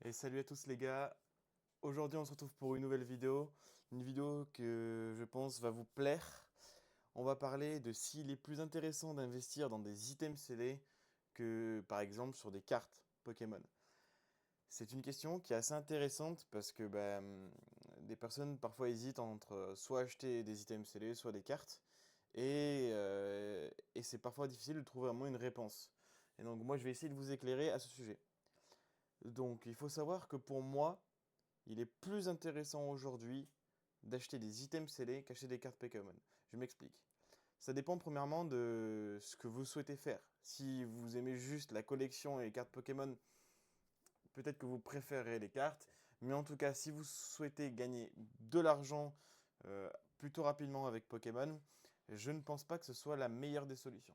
Et salut à tous les gars, aujourd'hui on se retrouve pour une vidéo que je pense va vous plaire. On va parler de s'il est plus intéressant d'investir dans des items scellés que par exemple sur des cartes Pokémon. C'est une question qui est assez intéressante parce que des personnes parfois hésitent entre soit acheter des items scellés, soit des cartes. Et c'est parfois difficile de trouver vraiment une réponse. Et donc moi je vais essayer de vous éclairer à ce sujet. Donc il faut savoir que pour moi, il est plus intéressant aujourd'hui d'acheter des items scellés qu'acheter des cartes Pokémon. Je m'explique. Ça dépend premièrement de ce que vous souhaitez faire. Si vous aimez juste la collection et les cartes Pokémon, peut-être que vous préférez les cartes. Mais en tout cas, si vous souhaitez gagner de l'argent plutôt rapidement avec Pokémon, je ne pense pas que ce soit la meilleure des solutions.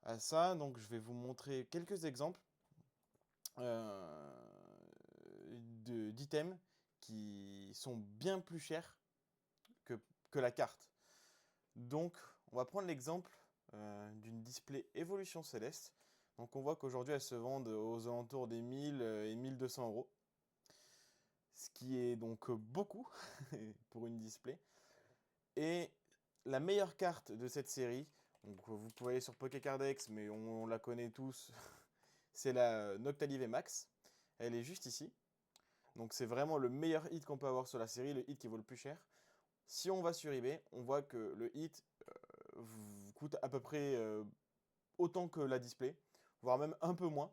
À ça, donc, je vais vous montrer quelques exemples euh, d'items qui sont bien plus chers que la carte. Donc, on va prendre l'exemple d'une display Évolution Céleste. Donc, on voit qu'aujourd'hui, elles se vendent aux alentours des 1000 et 1200 euros. Ce qui est donc beaucoup pour une display. Et la meilleure carte de cette série, donc vous pouvez aller sur Pokécardex, mais on la connaît tous, c'est la Noctali VMAX. Elle est juste ici. Donc c'est vraiment le meilleur hit qu'on peut avoir sur la série, le hit qui vaut le plus cher. Si on va sur eBay, on voit que le hit vous coûte à peu près autant que la display, voire même un peu moins.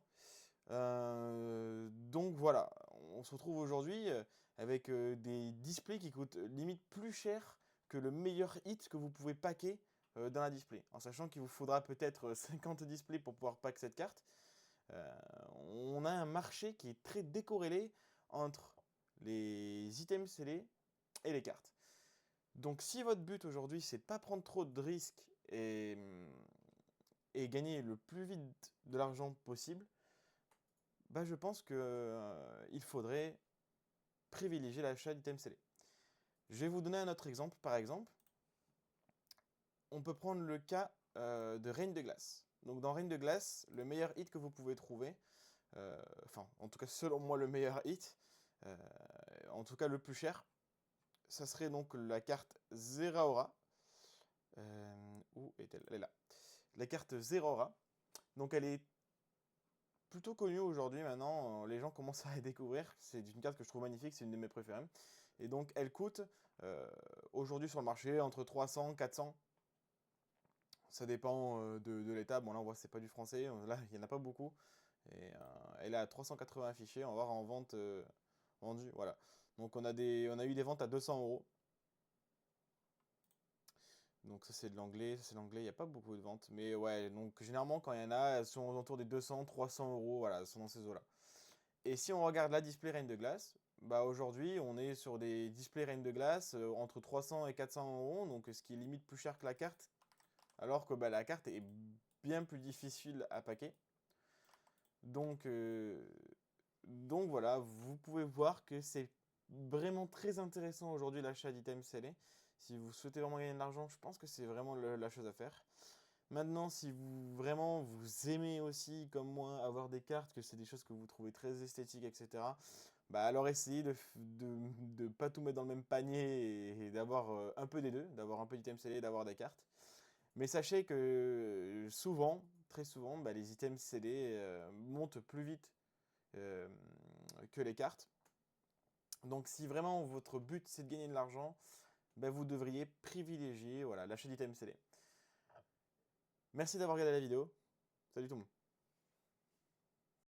Donc voilà, on se retrouve aujourd'hui avec des displays qui coûtent limite plus cher que le meilleur hit que vous pouvez packer dans la display. En sachant qu'il vous faudra peut-être 50 displays pour pouvoir pack cette carte. On a un marché qui est très décorrélé entre les items scellés et les cartes. Donc si votre but aujourd'hui c'est de pas prendre trop de risques et gagner le plus vite de l'argent possible, je pense que il faudrait privilégier l'achat d'items scellés. Je vais vous donner un autre exemple. Par exemple, on peut prendre le cas de Reine de Glace. Donc dans Reine de Glace, le meilleur hit que vous pouvez trouver, enfin en tout cas selon moi le meilleur hit, euh, en tout cas le plus cher, ça serait donc la carte Zeraora. Où est-elle? Elle est là. La carte Zeraora. Donc elle est plutôt connue aujourd'hui maintenant, les gens commencent à la découvrir. C'est une carte que je trouve magnifique, c'est une de mes préférées. Et donc elle coûte aujourd'hui sur le marché entre 300 400. Ça dépend de l'état. Bon là on voit c'est pas du français, là il n'y en a pas beaucoup. Et elle est à 380 affichée, on va voir en vente vendue. Voilà. Donc on a eu des ventes à 200 euros. Donc ça c'est de l'anglais, il n'y a pas beaucoup de ventes. Mais ouais, donc généralement quand il y en a, elles sont autour des 200, 300 euros, voilà, elles sont dans ces eaux-là. Et si on regarde la display Reine de Glace, aujourd'hui on est sur des displays Reine de Glace entre 300 et 400 euros, donc ce qui est limite plus cher que la carte, alors que la carte est bien plus difficile à packer. Donc, euh, donc voilà, vous pouvez voir que c'est vraiment très intéressant aujourd'hui l'achat d'items scellés. Si vous souhaitez vraiment gagner de l'argent, je pense que c'est vraiment la chose à faire. Maintenant, si vous vraiment vous aimez aussi, comme moi, avoir des cartes, que c'est des choses que vous trouvez très esthétiques, etc., alors essayez de pas tout mettre dans le même panier et d'avoir un peu des deux, d'avoir un peu d'items scellés et d'avoir des cartes. Mais sachez que souvent, très souvent, les items scellés montent plus vite euh, que les cartes. Donc si vraiment votre but c'est de gagner de l'argent, vous devriez privilégier voilà, l'achat d'items scellés. Merci d'avoir regardé la vidéo. Salut tout le monde.